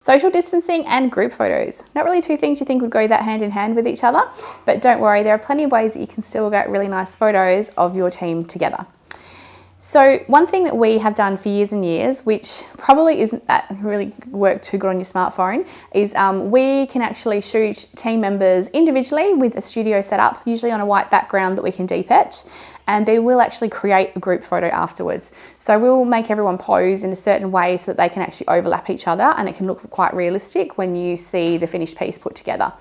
Social distancing and group photos. Not really two things you think would go that hand in hand with each other, but don't worry, there are plenty of ways that you can still get really nice photos of your team together. So one thing that we have done for years and years, which probably isn't that really work too good on your smartphone, is we can actually shoot team members individually with a studio set up, usually on a white background that we can deep etch, and they will actually create a group photo afterwards. So we'll make everyone pose in a certain way so that they can actually overlap each other, and it can look quite realistic when you see the finished piece put together.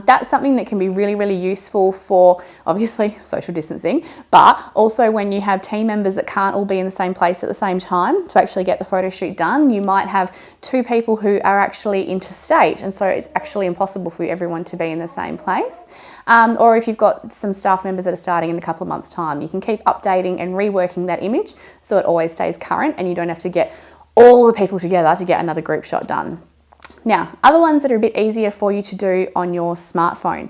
That's something that can be really, really useful for obviously social distancing, but also when you have team members that can't all be in the same place at the same time to actually get the photo shoot done. You might have two people who are actually interstate, and so it's actually impossible for everyone to be in the same place. Or if you've got some staff members that are starting in a couple of months' time, you can keep updating and reworking that image so it always stays current and you don't have to get all the people together to get another group shot done. Now, other ones that are a bit easier for you to do on your smartphone.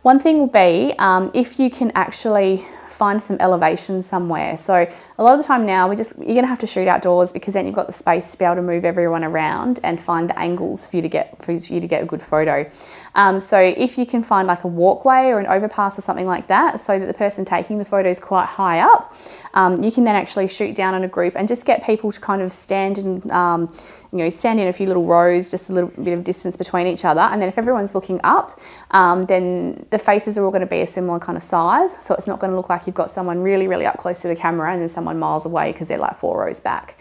One thing will be if you can actually find some elevation somewhere. So a lot of the time now you're going to have to shoot outdoors because then you've got the space to be able to move everyone around and find the angles for you to get a good photo. So if you can find like a walkway or an overpass or something like that so that the person taking the photo is quite high up, you can then actually shoot down in a group and just get people to kind of stand in a few little rows, just a little bit of distance between each other. And then if everyone's looking up, then the faces are all going to be a similar kind of size. So it's not going to look like you've got someone really, really up close to the camera and then someone miles away because they're like 4 rows back.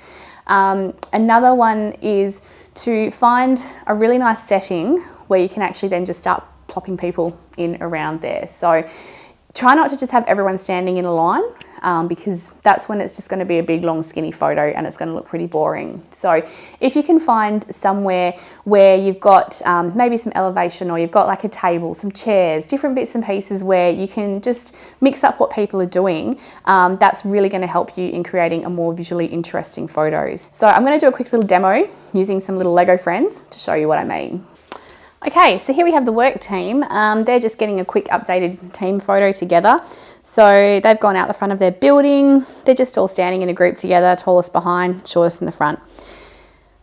Another one is to find a really nice setting where you can actually then just start plopping people in around there. So try not to just have everyone standing in a line because that's when it's just going to be a big, long, skinny photo and it's going to look pretty boring. So if you can find somewhere where you've got maybe some elevation or you've got like a table, some chairs, different bits and pieces where you can just mix up what people are doing, that's really going to help you in creating a more visually interesting photos. So I'm going to do a quick little demo using some little Lego friends to show you what I mean. Okay, so here we have the work team. They're just getting a quick updated team photo together. So they've gone out the front of their building. They're just all standing in a group together, tallest behind, shortest in the front.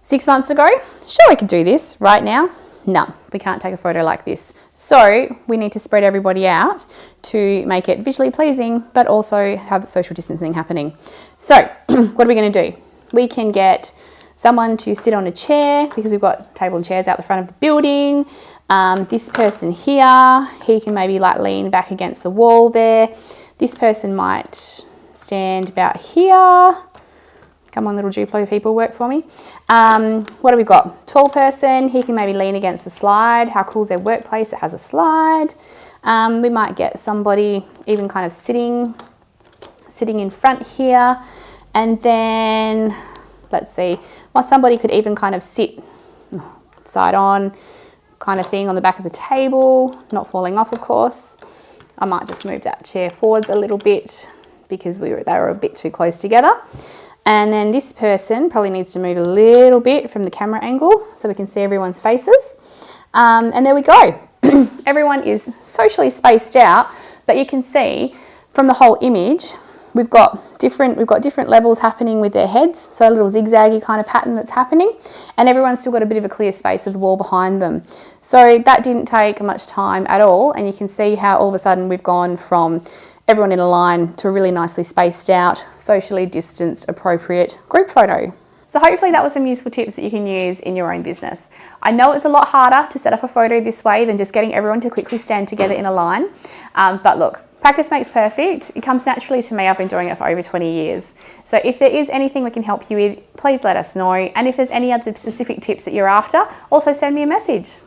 6 months ago, sure we could do this. Right now, no, we can't take a photo like this. So we need to spread everybody out to make it visually pleasing, but also have social distancing happening. So what are we going to do? We can get someone to sit on a chair because we've got table and chairs out the front of the building. This person here, he can maybe like lean back against the wall there. This person might stand about here. Come on, little Duplo people, work for me. What have we got? Tall person, he can maybe lean against the slide. How cool is their workplace? It has a slide. We might get somebody even kind of sitting in front here. And then let's see, well, somebody could even kind of sit side on kind of thing on the back of the table, not falling off, of course. I might just move that chair forwards a little bit because they were a bit too close together. And then this person probably needs to move a little bit from the camera angle so we can see everyone's faces. And there we go. Everyone is socially spaced out, but you can see from the whole image, we've got different levels happening with their heads, so a little zigzaggy kind of pattern that's happening, and everyone's still got a bit of a clear space of the wall behind them. So that didn't take much time at all, and you can see how all of a sudden we've gone from everyone in a line to a really nicely spaced out, socially distanced, appropriate group photo. So hopefully that was some useful tips that you can use in your own business. I know it's a lot harder to set up a photo this way than just getting everyone to quickly stand together in a line, but look, practice makes perfect. It comes naturally to me. I've been doing it for over 20 years. So if there is anything we can help you with, please let us know. And if there's any other specific tips that you're after, also send me a message.